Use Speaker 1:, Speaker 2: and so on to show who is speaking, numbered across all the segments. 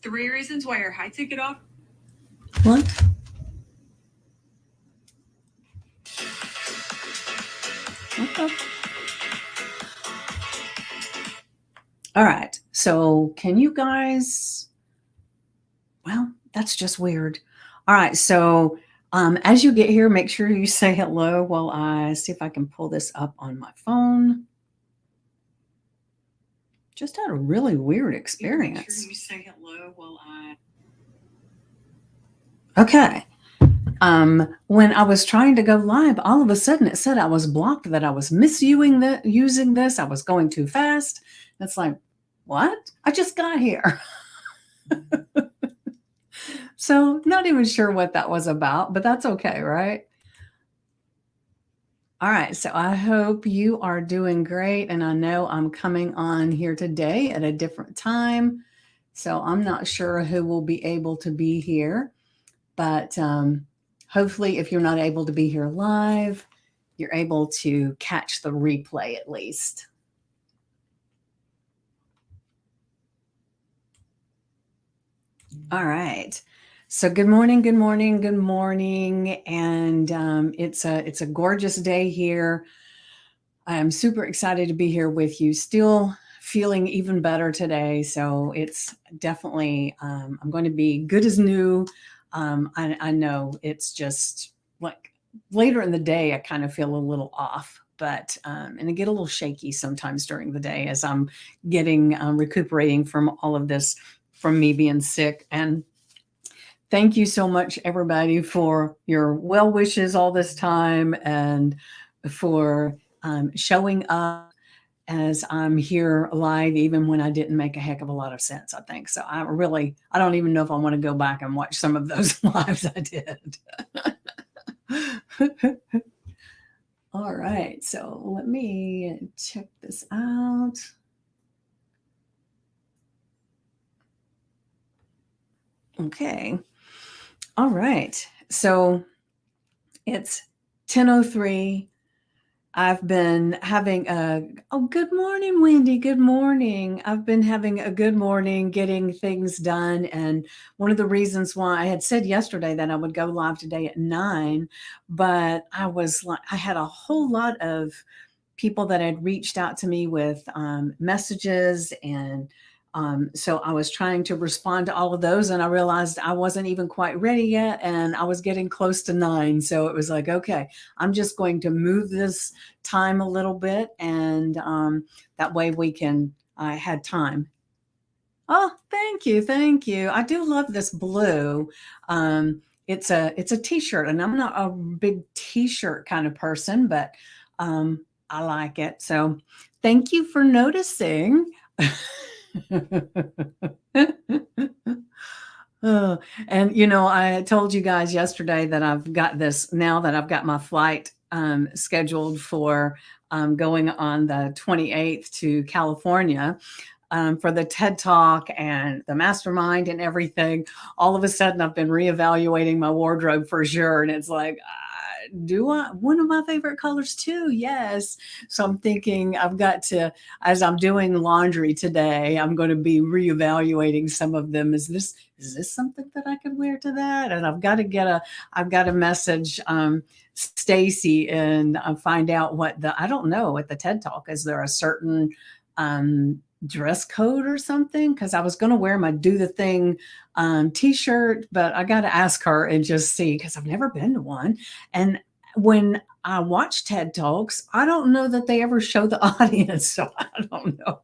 Speaker 1: 3 reasons why your high ticket off.
Speaker 2: What? What the? All right. So can you guys, well, that's just weird. All right. So as you get here, make sure you say hello while I see if I can pull this up on my phone. Just had a really weird experience.
Speaker 1: Make sure you say hello while
Speaker 2: Okay. When I was trying to go live, all of a sudden it said I was blocked, that I was using this. I was going too fast. It's like, what? I just got here. So not even sure what that was about, but that's okay, right? All right, so I hope you are doing great. And I know I'm coming on here today at a different time. So I'm not sure who will be able to be here. But hopefully, if you're not able to be here live, you're able to catch the replay at least. All right. So good morning, good morning, good morning, and it's a gorgeous day here. I am super excited to be here with you. Still feeling even better today, so it's definitely I'm going to be good as new. I know it's just like later in the day, I kind of feel a little off, but and I get a little shaky sometimes during the day as I'm getting recuperating from all of this, from me being sick. And thank you so much, everybody, for your well wishes all this time, and for showing up as I'm here live, even when I didn't make a heck of a lot of sense, I think. So I don't even know if I want to go back and watch some of those lives I did. All right, so let me check this out. Okay. All right. So it's 10:03. I've been having good morning, Wendy. Good morning. I've been having a good morning getting things done. And one of the reasons why I had said yesterday that I would go live today at 9, but I had a whole lot of people that had reached out to me with messages, and so I was trying to respond to all of those, and I realized I wasn't even quite ready yet, and I was getting close to 9. So it was like, okay, I'm just going to move this time a little bit, and that way I had time. Oh, thank you, thank you. I do love this blue. It's a t-shirt, and I'm not a big t-shirt kind of person, but I like it. So thank you for noticing. Oh, and I told you guys yesterday that I've got this now, that I've got my flight scheduled for going on the 28th to California for the TED Talk and the mastermind and everything. All of a sudden, I've been reevaluating my wardrobe for sure. And it's like, do I one of my favorite colors too? Yes. So I'm thinking I've got to, as I'm doing laundry today, I'm going to be reevaluating some of them. Is this something that I could wear to that? And I've got to message Stacy and find out I don't know, at the TED Talk, is there a certain dress code or something? Because I was going to wear my Do the Thing t-shirt, but I got to ask her and just see, because I've never been to one. And when I watch TED Talks, I don't know that they ever show the audience, so I don't know.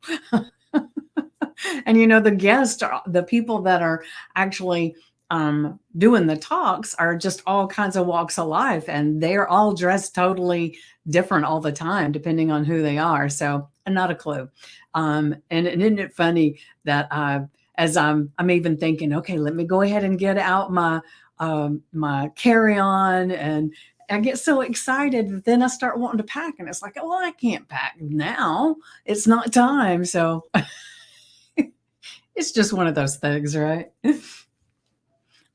Speaker 2: And the guests are the people that are actually doing the talks are just all kinds of walks of life, and they're all dressed totally different all the time, depending on who they are. So not a clue. And isn't it funny that as I'm even thinking, okay, let me go ahead and get out my carry-on, and I get so excited that then I start wanting to pack, and it's like, oh, well, I can't pack now. It's not time. So it's just one of those things, right?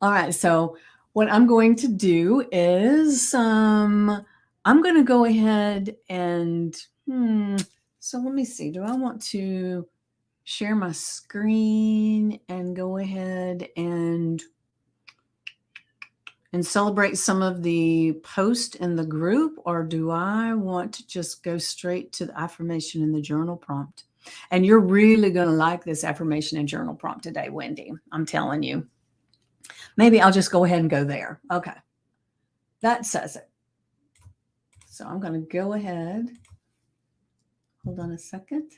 Speaker 2: All right. So what I'm going to do is I'm going to go ahead and so let me see. Do I want to? share my screen and go ahead and celebrate some of the posts in the group, or do I want to just go straight to the affirmation and the journal prompt? And you're really going to like this affirmation and journal prompt today, Wendy. I'm telling you. Maybe I'll just go ahead and go there. Okay. That says it. So I'm going to go ahead. Hold on a second.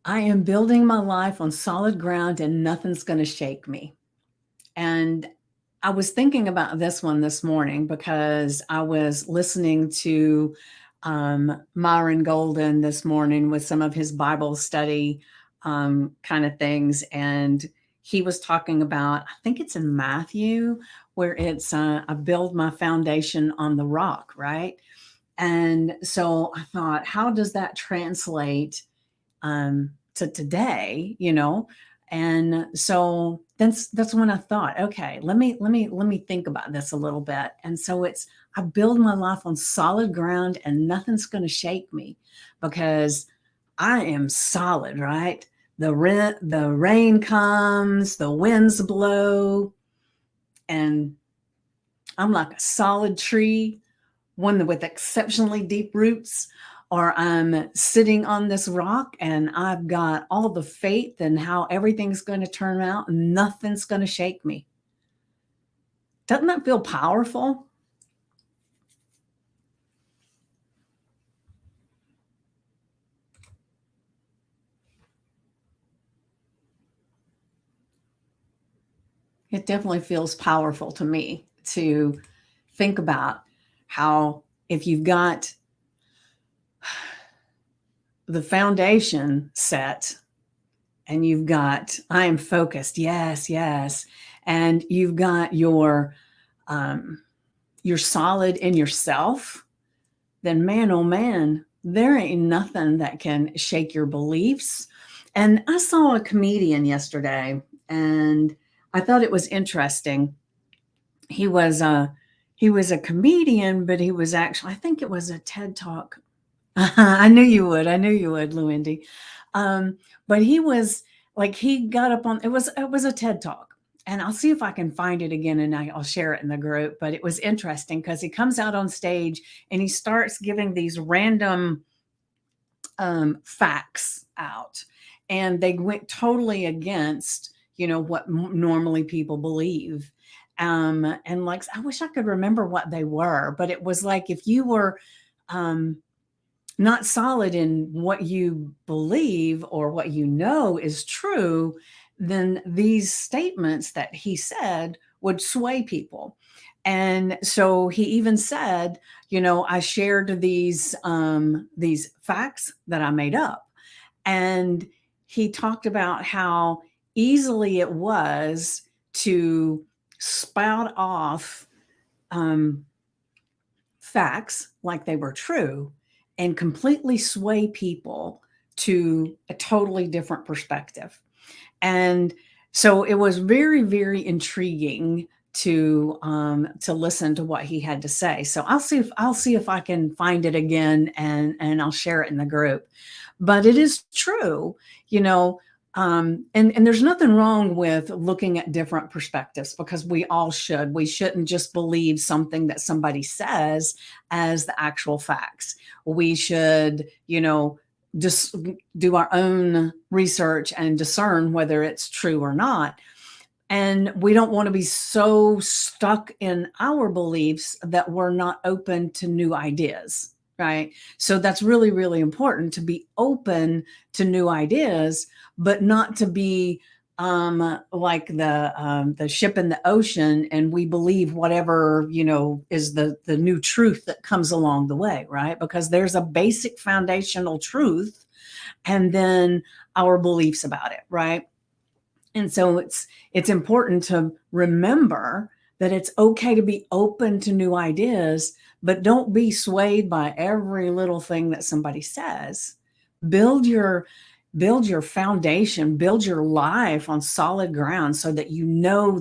Speaker 2: I am building my life on solid ground and nothing's going to shake me. And I was thinking about this one this morning because I was listening to Myron Golden this morning with some of his Bible study kind of things. And he was talking about, I think it's in Matthew, where it's, I build my foundation on the rock, right? And so I thought, how does that translate to today, and so that's when I thought, okay, let me think about this a little bit. And so it's, I build my life on solid ground and nothing's going to shake me because I am solid, right? The rain comes, the winds blow, and I'm like a solid tree, one with exceptionally deep roots, or I'm sitting on this rock and I've got all the faith in how everything's going to turn out and nothing's going to shake me. Doesn't that feel powerful? It definitely feels powerful to me to think about how, if you've got the foundation set and you've got, I am focused, yes, yes, and you've got you're solid in yourself, then man, oh man, there ain't nothing that can shake your beliefs. And I saw a comedian yesterday and I thought it was interesting. He was a comedian, but he was actually, I think it was a TED talk. I knew you would. I knew you would, Luindi. But he was like, he got up on, it was a TED talk, and I'll see if I can find it again and I'll share it in the group. But it was interesting because he comes out on stage and he starts giving these random facts out, and they went totally against, what normally people believe. And like, I wish I could remember what they were, but it was like, if you were, not solid in what you believe or what you know is true, then these statements that he said would sway people. And so he even said, I shared these facts that I made up. And he talked about how easily it was to spout off um, facts like they were true and completely sway people to a totally different perspective. And so it was very, very intriguing to listen to what he had to say. So I'll see if I can find it again, and I'll share it in the group. But it is true, you know, and there's nothing wrong with looking at different perspectives, because we all should. We shouldn't just believe something that somebody says as the actual facts. We should, just do our own research and discern whether it's true or not. And we don't want to be so stuck in our beliefs that we're not open to new ideas, right? So that's really, really important, to be open to new ideas, but not to be like the ship in the ocean, and we believe whatever is the new truth that comes along the way, right? Because there's a basic foundational truth, and then our beliefs about it, right? And so it's important to remember that it's okay to be open to new ideas, but don't be swayed by every little thing that somebody says. Build your build your foundation, build your life on solid ground so that you know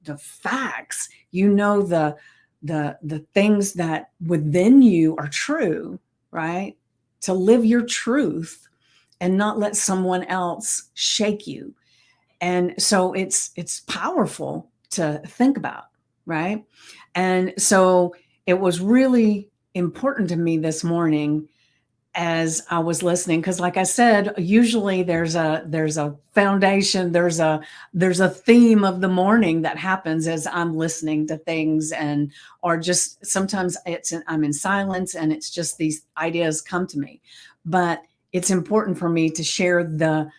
Speaker 2: the facts, you know the things that within you are true, right? To live your truth and not let someone else shake you. And so it's powerful to think about, right? And so it was really important to me this morning as I was listening, because like I said, usually there's a foundation, there's a theme of the morning that happens as I'm listening to things, and or just sometimes I'm in silence and it's just these ideas come to me. But it's important for me to share the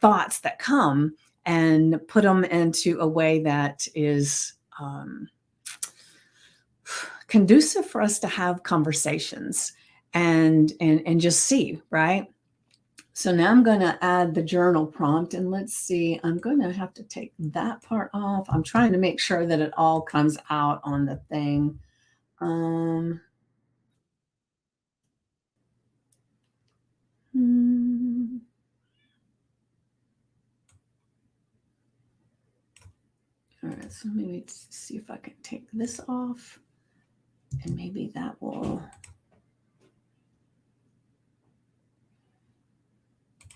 Speaker 2: thoughts that come and put them into a way that is conducive for us to have conversations and just see, right? So now I'm going to add the journal prompt, and let's see, I'm going to have to take that part off. I'm trying to make sure that it all comes out on the thing. Hmm. All right, so maybe see if I can take this off, and maybe that will.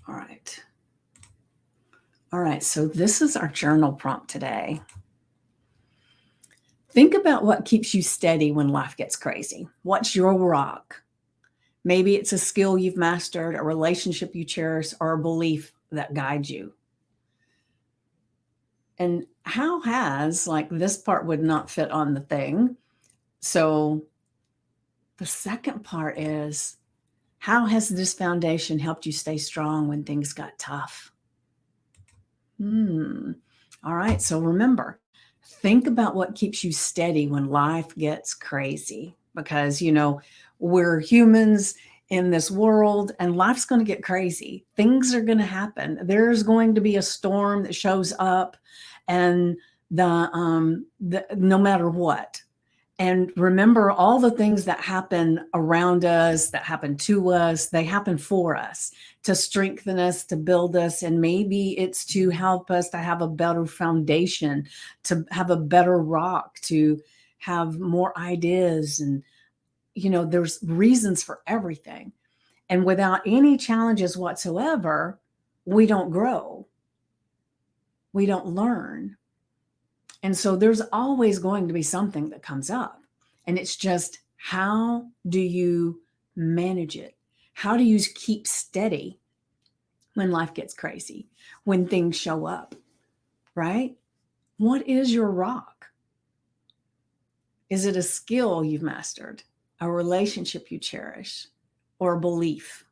Speaker 2: All right. All right, so this is our journal prompt today. Think about what keeps you steady when life gets crazy. What's your rock? Maybe it's a skill you've mastered, a relationship you cherish, or a belief that guides you. And how has, like this part would not fit on the thing. So the second part is, how has this foundation helped you stay strong when things got tough? All right. So remember, think about what keeps you steady when life gets crazy, because, we're humans in this world and life's going to get crazy. Things are going to happen. There's going to be a storm that shows up, and the no matter what. And remember, all the things that happen around us, that happen to us, they happen for us, to strengthen us, to build us. And maybe it's to help us to have a better foundation, to have a better rock, to have more ideas. And, there's reasons for everything. And without any challenges whatsoever, we don't grow, we don't learn. And so there's always going to be something that comes up. And it's just, how do you manage it? How do you keep steady when life gets crazy, when things show up, right? What is your rock? Is it a skill you've mastered, a relationship you cherish, or a belief?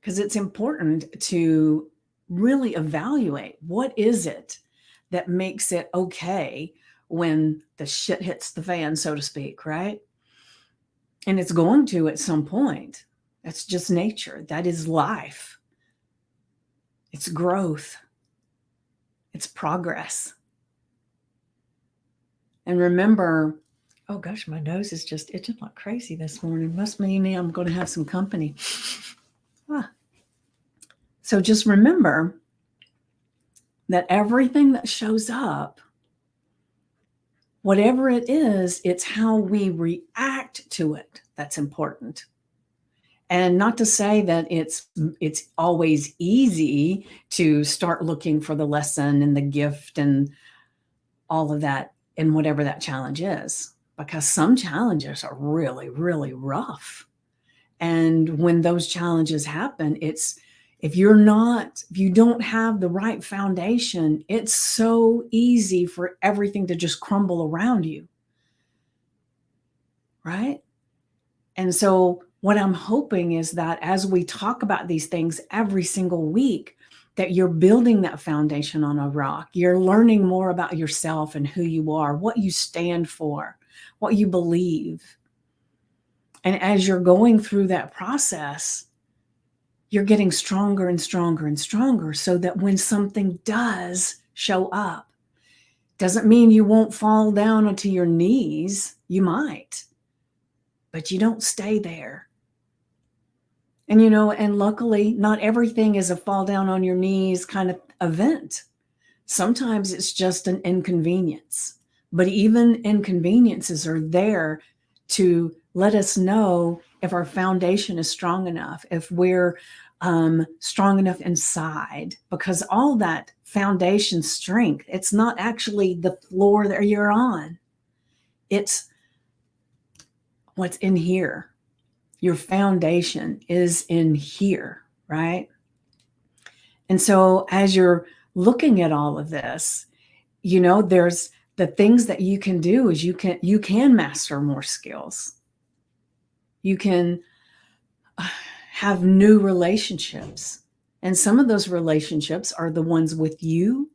Speaker 2: Because it's important to really evaluate, what is it that makes it okay when the shit hits the fan, so to speak, right? And it's going to at some point. That's just nature. That is life. It's growth. It's progress. And remember, oh gosh, my nose is just itching like crazy this morning. Must mean I'm going to have some company. So just remember that everything that shows up, whatever it is, it's how we react to it that's important. And not to say that it's always easy to start looking for the lesson and the gift and all of that in whatever that challenge is, because some challenges are really, really rough. And when those challenges happen, if you don't have the right foundation, it's so easy for everything to just crumble around you. Right? And so what I'm hoping is that as we talk about these things every single week, that you're building that foundation on a rock. You're learning more about yourself and who you are, what you stand for, what you believe. And as you're going through that process, you're getting stronger and stronger and stronger, so that when something does show up, doesn't mean you won't fall down onto your knees. You might, but you don't stay there. And luckily, not everything is a fall down on your knees kind of event. Sometimes it's just an inconvenience, but even inconveniences are there to let us know if our foundation is strong enough, if we're strong enough inside, because all that foundation strength, it's not actually the floor that you're on, it's what's in here. Your foundation is in here, right? And so as you're looking at all of this, there's the things that you can do is you can master more skills. You can have new relationships. And some of those relationships are the ones with you,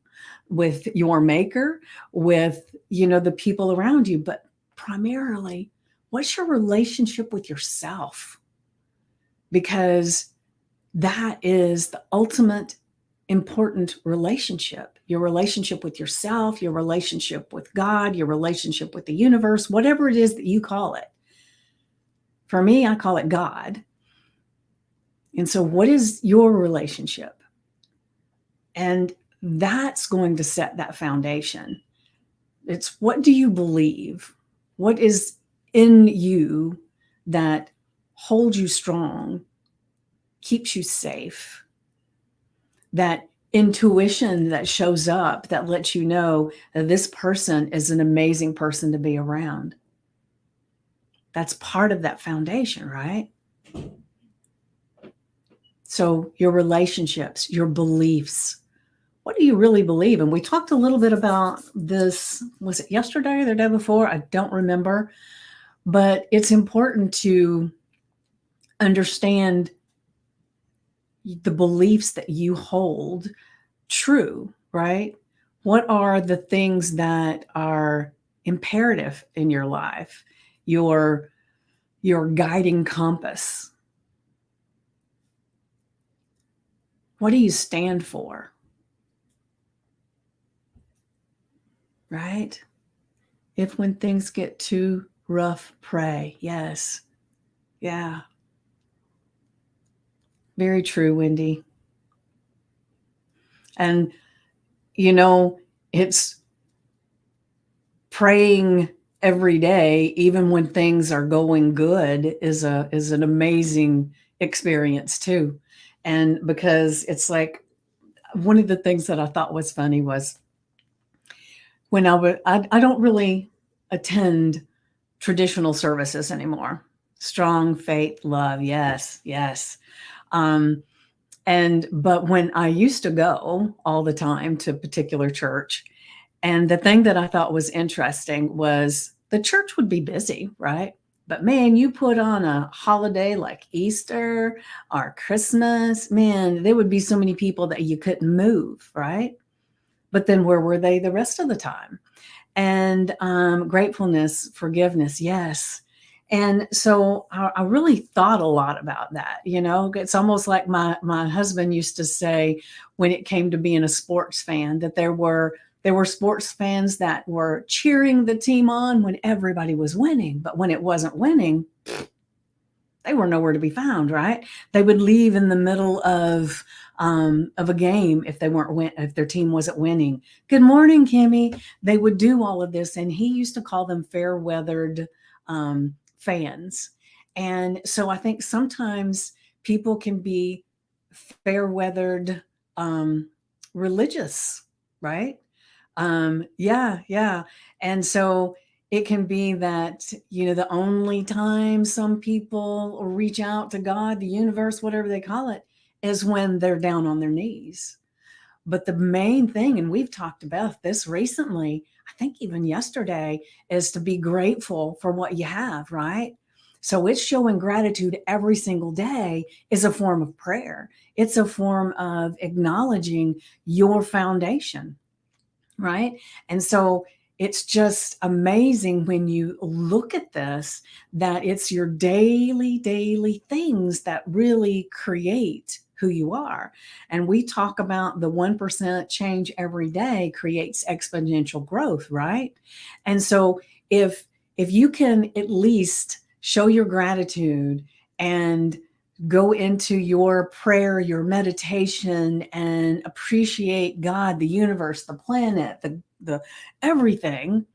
Speaker 2: with your maker, with, the people around you. But primarily, what's your relationship with yourself? Because that is the ultimate important relationship. Your relationship with yourself, your relationship with God, your relationship with the universe, whatever it is that you call it. For me, I call it God. And so, what is your relationship? And that's going to set that foundation. It's what do you believe? What is in you that holds you strong, keeps you safe? That intuition that shows up that lets you know that this person is an amazing person to be around. That's part of that foundation, right? So your relationships, your beliefs, what do you really believe? And we talked a little bit about this, was it yesterday or the day before? I don't remember. But it's important to understand the beliefs that you hold true, right? What are the things that are imperative in your life? Your guiding compass. What do you stand for? Right? If when things get too rough, pray. Yes. Yeah. Very true, Wendy. And it's praying every day, even when things are going good, is an amazing experience too. And because it's like one of the things that I thought was funny was when I don't really attend traditional services anymore. Strong faith, love, yes, yes. Um, but when I used to go all the time to a particular church, and the thing that I thought was interesting was the church would be busy, right? But man, you put on a holiday like Easter or Christmas, man, there would be so many people that you couldn't move, right? But then where were they the rest of the time? And gratefulness, forgiveness, yes. And so I really thought a lot about that. It's almost like my husband used to say when it came to being a sports fan that there were sports fans that were cheering the team on when everybody was winning, but when it wasn't winning, they were nowhere to be found, right? They would leave in the middle of a game if if their team wasn't winning. Good morning, Kimmy. They would do all of this, and he used to call them fair weathered fans. And so I think sometimes people can be fair weathered religious, right? Yeah, yeah. And so it can be that, the only time some people reach out to God, the universe, whatever they call it, is when they're down on their knees. But the main thing, and we've talked about this recently, I think even yesterday, is to be grateful for what you have, right? So it's showing gratitude every single day is a form of prayer. It's a form of acknowledging your foundation, right? And so it's just amazing when you look at this that it's your daily things that really create who you are. And we talk about the 1% change every day creates exponential growth, right? And so if you can at least show your gratitude and go into your prayer, your meditation, and appreciate God, the universe, the planet, the everything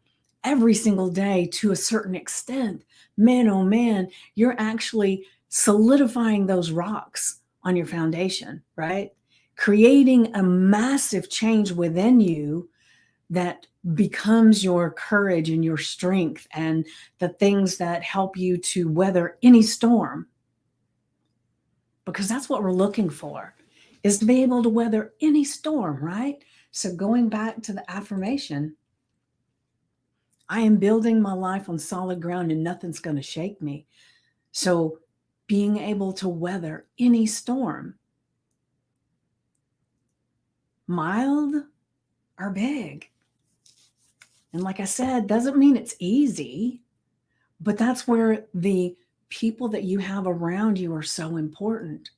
Speaker 2: every single day to a certain extent, man, oh man, you're actually solidifying those rocks on your foundation, right? Creating a massive change within you that becomes your courage and your strength and the things that help you to weather any storm, because that's what we're looking for, is to be able to weather any storm, right? So going back to the affirmation, I am building my life on solid ground and nothing's going to shake me. So being able to weather any storm, mild or big. And like I said, doesn't mean it's easy, but that's where the people that you have around you are so important.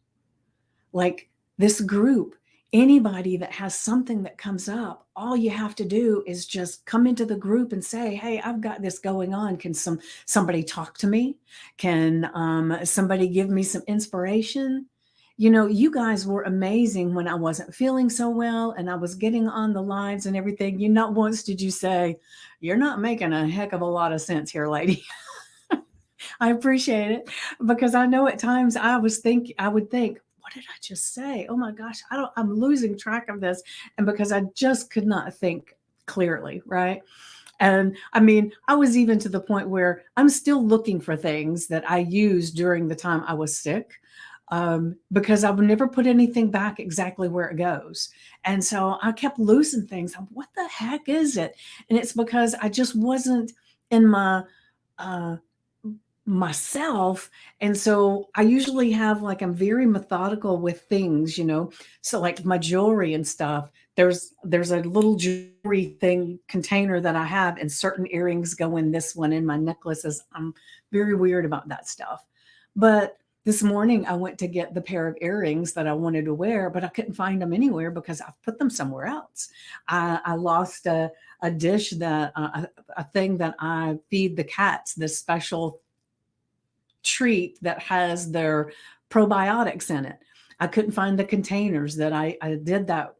Speaker 2: Like this group, anybody that has something that comes up, all you have to do is just come into the group and say, hey, I've got this going on. Can somebody talk to me? Can somebody give me some inspiration? You know, you guys were amazing when I wasn't feeling so well and I was getting on the lives and everything. You not once did you say, you're not making a heck of a lot of sense here, lady. I appreciate it, because I know at times I would think, what did I just say? Oh my gosh, I'm losing track of this. And because I just could not think clearly, right? And I mean, I was even to the point where I'm still looking for things that I used during the time I was sick, because I would never put anything back exactly where it goes. And so I kept losing things. What the heck is it? And it's because I just wasn't in uh, myself. And so I usually have, like, I'm very methodical with things, so like my jewelry and stuff, there's a little jewelry thing container that I have, and certain earrings go in this one, and my necklaces, I'm very weird about that stuff. But this morning I went to get the pair of earrings that I wanted to wear, but I couldn't find them anywhere because I've put them somewhere else. I lost a dish that a thing that I feed the cats, this special treat that has their probiotics in it. I couldn't find the containers that I did that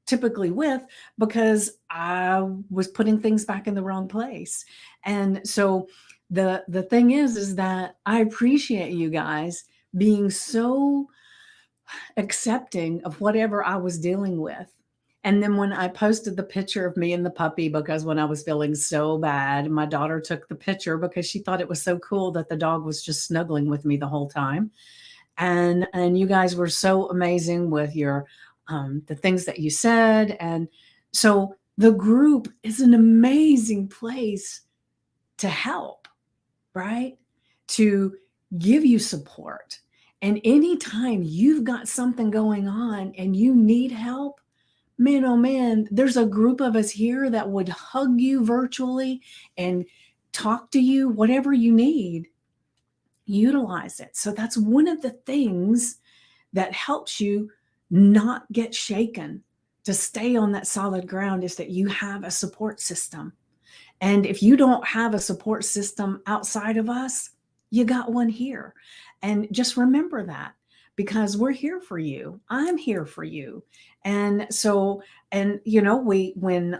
Speaker 2: typically with, because I was putting things back in the wrong place. And so the thing is that I appreciate you guys being so accepting of whatever I was dealing with. And then when I posted the picture of me and the puppy, because when I was feeling so bad, my daughter took the picture because she thought it was so cool that the dog was just snuggling with me the whole time. And you guys were so amazing with your the things that you said. And so the group is an amazing place to help, right? To give you support. And anytime you've got something going on and you need help, man, oh man, there's a group of us here that would hug you virtually and talk to you, whatever you need, utilize it. So that's one of the things that helps you not get shaken, to stay on that solid ground, is that you have a support system. And if you don't have a support system outside of us, you got one here. And just remember that, because we're here for you. I'm here for you. And so, and we when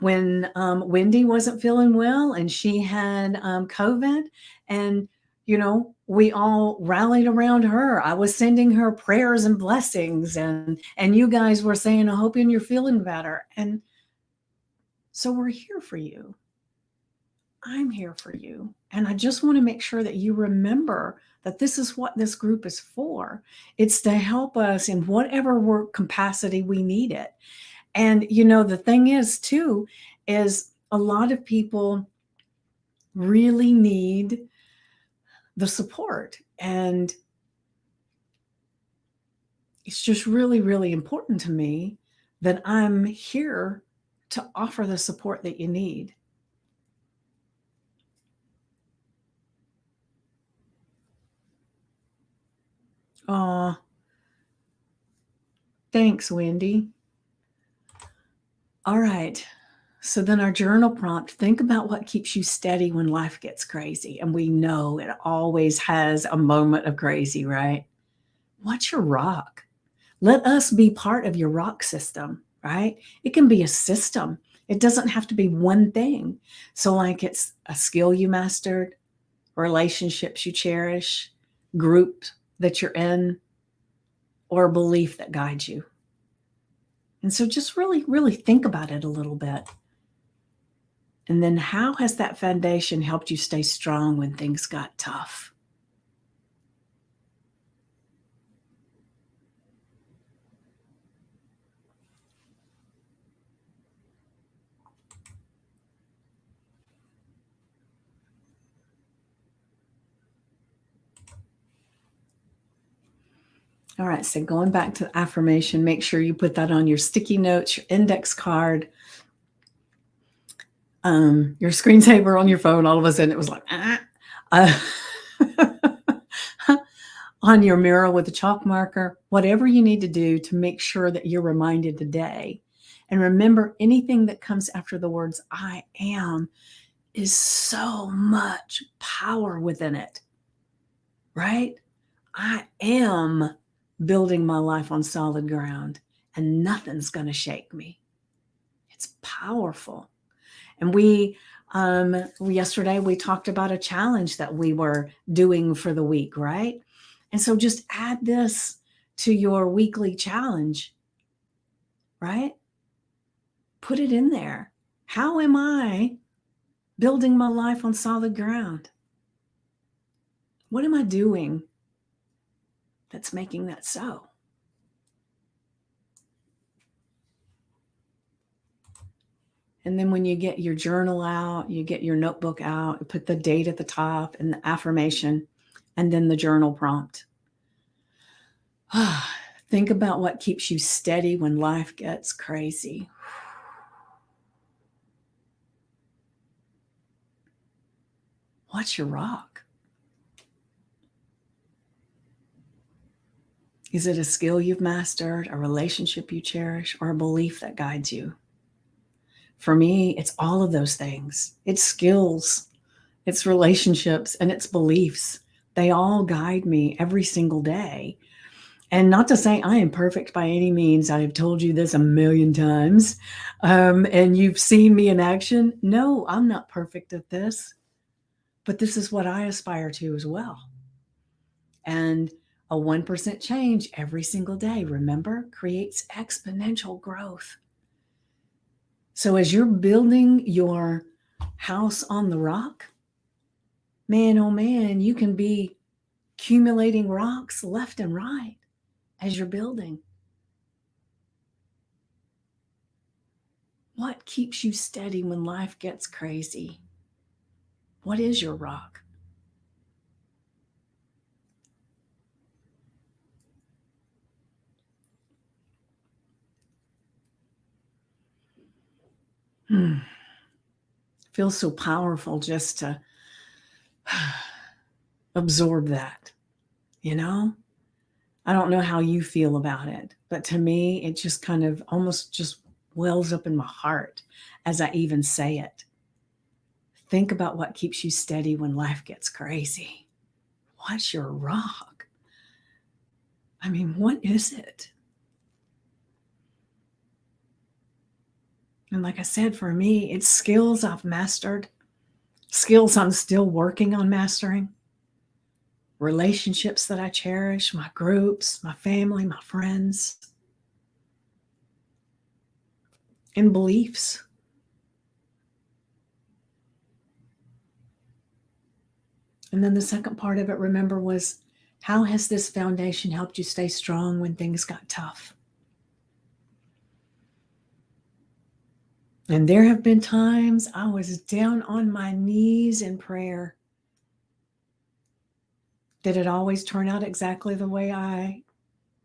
Speaker 2: Wendy wasn't feeling well and she had COVID, and we all rallied around her. I was sending her prayers and blessings, and you guys were saying, I hope you're feeling better. And so we're here for you. I'm here for you. And I just want to make sure that you remember that this is what this group is for. It's to help us in whatever work capacity we need it. And, the thing is, too, is a lot of people really need the support. And it's just really, really important to me that I'm here to offer the support that you need. Aw, thanks, Wendy. All right. So then our journal prompt, think about what keeps you steady when life gets crazy. And we know it always has a moment of crazy, right? What's your rock? Let us be part of your rock system, right? It can be a system. It doesn't have to be one thing. So like it's a skill you mastered, relationships you cherish, group that you're in, or a belief that guides you. And so just really, really think about it a little bit. And then how has that foundation helped you stay strong when things got tough? All right, so going back to the affirmation, make sure you put that on your sticky notes, your index card, your screensaver on your phone. All of a sudden it was like, uh, on your mirror with a chalk marker, whatever you need to do to make sure that you're reminded today. And remember, anything that comes after the words I am is so much power within it, right? I am building my life on solid ground and nothing's going to shake me. It's powerful. And yesterday we talked about a challenge that we were doing for the week, right? And so just add this to your weekly challenge, right? Put it in there. How am I building my life on solid ground? What am I doing that's making that so? And then when you get your journal out, you get your notebook out, you put the date at the top and the affirmation, and then the journal prompt. Think about what keeps you steady when life gets crazy. What's your rock? Is it a skill you've mastered, a relationship you cherish, or a belief that guides you? For me, it's all of those things. It's skills, it's relationships, and it's beliefs. They all guide me every single day. And not to say I am perfect by any means. I have told you this a million times. And you've seen me in action. No, I'm not perfect at this, but this is what I aspire to as well. And a 1% change every single day, remember, creates exponential growth. So as you're building your house on the rock, man, oh man, you can be accumulating rocks left and right as you're building. What keeps you steady when life gets crazy? What is your rock? Feels so powerful just to absorb that, you know? I don't know how you feel about it, but to me, it just kind of almost just wells up in my heart as I even say it. Think about what keeps you steady when life gets crazy. What's your rock? I mean, what is it? And like I said, for me, it's skills I've mastered, skills I'm still working on mastering, relationships that I cherish, my groups, my family, my friends, and beliefs. And then the second part of it, remember, was how has this foundation helped you stay strong when things got tough? And there have been times I was down on my knees in prayer. Did it always turn out exactly the way I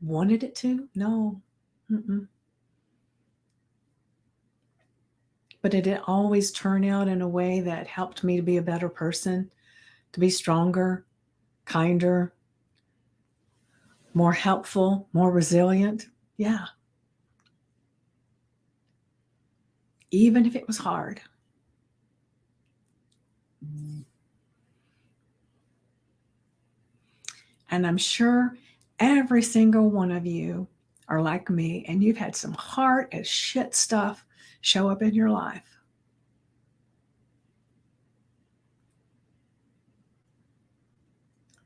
Speaker 2: wanted it to? No. Mm-mm. But did it always turn out in a way that helped me to be a better person, to be stronger, kinder, more helpful, more resilient? Yeah. even if it was hard. And I'm sure every single one of you are like me, and you've had some hard as shit stuff show up in your life.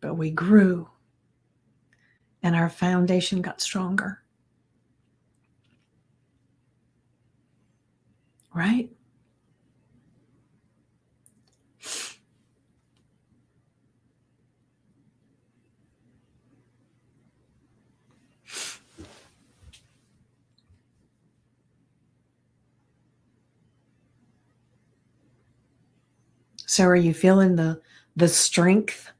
Speaker 2: But we grew, and our foundation got stronger. Right? So are you feeling the strength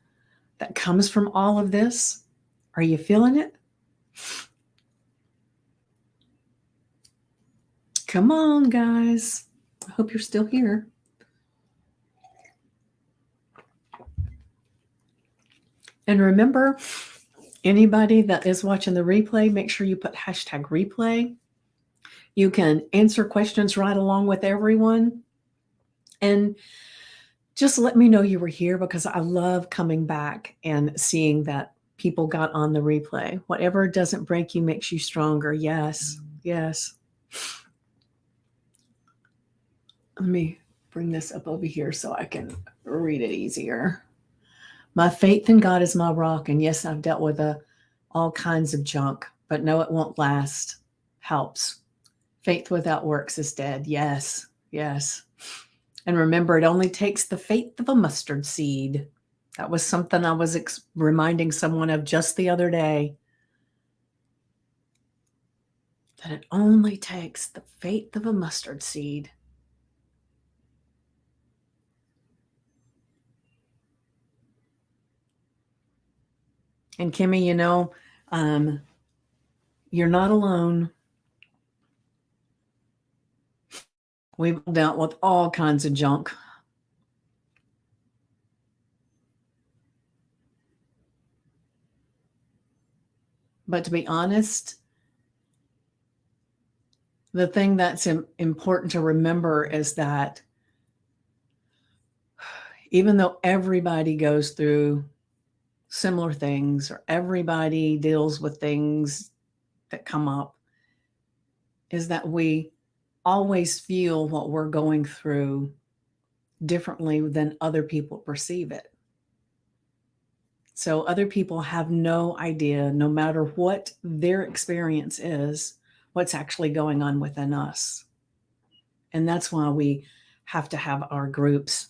Speaker 2: that comes from all of this? Are you feeling it? Come on, guys. I hope you're still here. And remember, anybody that is watching the replay, make sure you put hashtag replay. You can answer questions right along with everyone. And just let me know you were here, because I love coming back and seeing that people got on the replay. Whatever doesn't break you makes you stronger. Yes, yes. Let me bring this up over here so I can read it easier. My faith in God is my rock. And yes, I've dealt with all kinds of junk, but no, it won't last. Helps. Faith without works is dead. Yes, yes. And remember, it only takes the faith of a mustard seed. That was something I was reminding someone of just the other day. That it only takes the faith of a mustard seed. And Kimmy, you're not alone. We've dealt with all kinds of junk. But to be honest, the thing that's important to remember is that even though everybody goes through similar things, or everybody deals with things that come up, is that we always feel what we're going through differently than other people perceive it. So other people have no idea, no matter what their experience is, what's actually going on within us. And that's why we have to have our groups.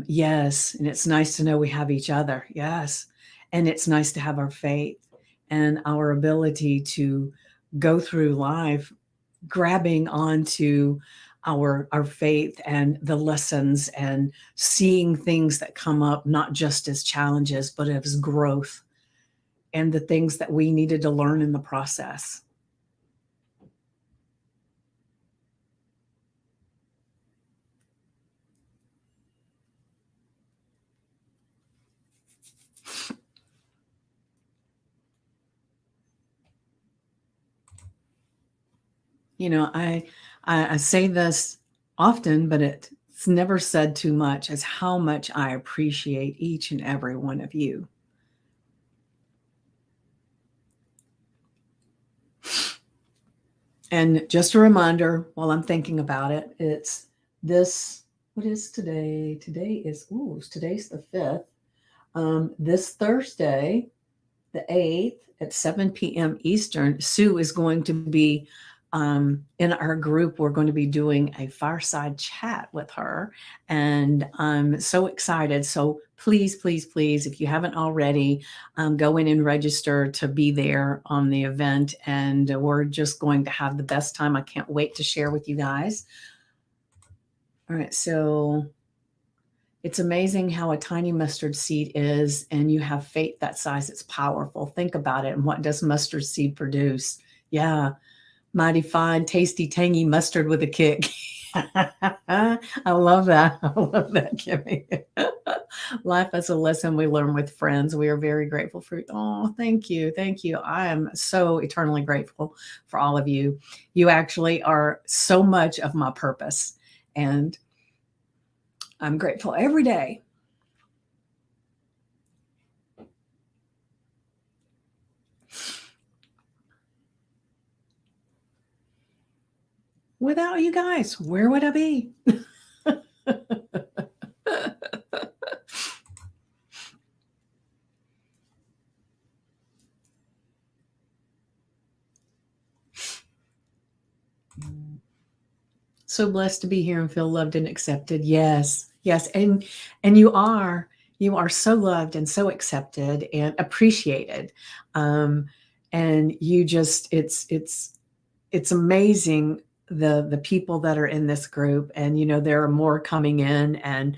Speaker 2: Yes. And it's nice to know we have each other. Yes. And it's nice to have our faith and our ability to go through life grabbing onto our faith and the lessons, and seeing things that come up not just as challenges, but as growth, and the things that we needed to learn in the process. I say this often, but it's never said too much, as how much I appreciate each and every one of you. And just a reminder, while I'm thinking about it, it's this. What is today? Today's the 5th. This Thursday, the 8th at 7 p.m. Eastern, Sue is going to be in our group. We're going to be doing a fireside chat with her, and I'm so excited. So please, please, please, if you haven't already, go in and register to be there on the event, and we're just going to have the best time. I can't wait to share with you guys. All right, so it's amazing how a tiny mustard seed is, and you have faith that size. It's powerful. Think about it. And what does mustard seed produce? Yeah, mighty fine, tasty, tangy mustard with a kick. I love that. I love that, Kimmy. Life as a lesson we learn with friends. We are very grateful for. Oh, thank you. Thank you. I am so eternally grateful for all of you. You actually are so much of my purpose. And I'm grateful every day. Without you guys, where would I be? So blessed to be here and feel loved and accepted. Yes. Yes. And you are so loved and so accepted and appreciated. Um, and you just it's amazing the people that are in this group, and there are more coming in, and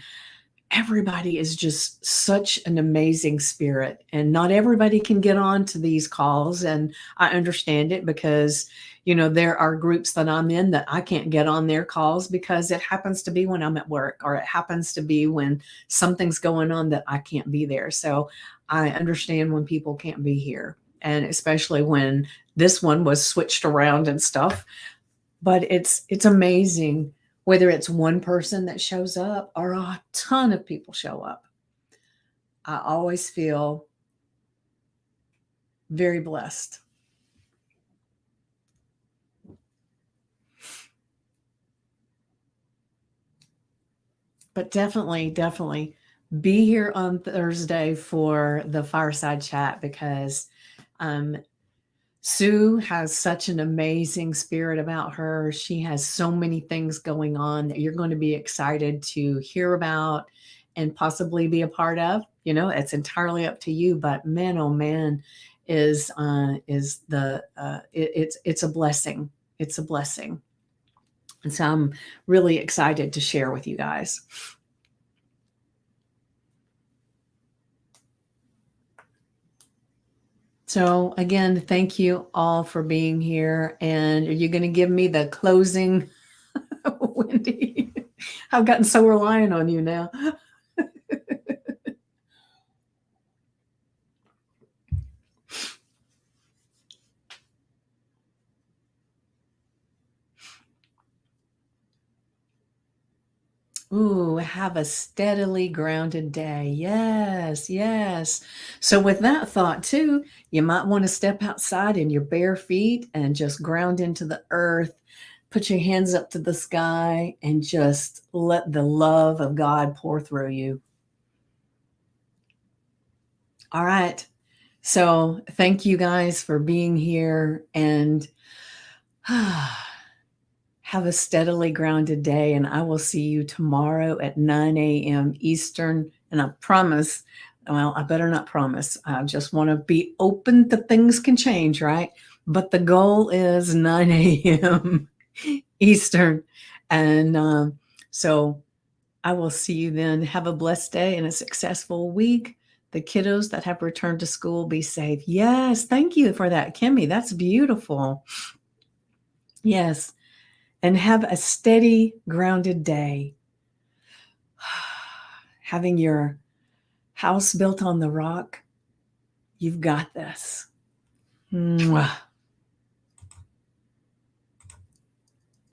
Speaker 2: everybody is just such an amazing spirit, and not everybody can get on to these calls, and I understand it because there are groups that I'm in that I can't get on their calls because it happens to be when I'm at work, or it happens to be when something's going on that I can't be there. So I understand when people can't be here, and especially when this one was switched around and stuff. But it's amazing whether it's one person that shows up or a ton of people show up. I always feel very blessed. But definitely be here on Thursday for the fireside chat, because um, Sue has such an amazing spirit about her. She has so many things going on that you're going to be excited to hear about and possibly be a part of. It's entirely up to you. But man, oh man, it's a blessing. It's a blessing. And so I'm really excited to share with you guys. So again, thank you all for being here. And are you going to give me the closing, Wendy? I've gotten so reliant on you now. Ooh, have a steadily grounded day. Yes, yes. So, with that thought, too, you might want to step outside in your bare feet and just ground into the earth. Put your hands up to the sky and just let the love of God pour through you. All right. So, thank you guys for being here, and have a steadily grounded day. And I will see you tomorrow at 9 a.m. Eastern. And I promise, well, I better not promise. I just want to be open to things can change, right? But the goal is 9 a.m. Eastern. And so I will see you then. Have a blessed day and a successful week. The kiddos that have returned to school, be safe. Yes, thank you for that, Kimmy. That's beautiful. Yes, and have a steady, grounded day. Having your house built on the rock, you've got this. Mwah.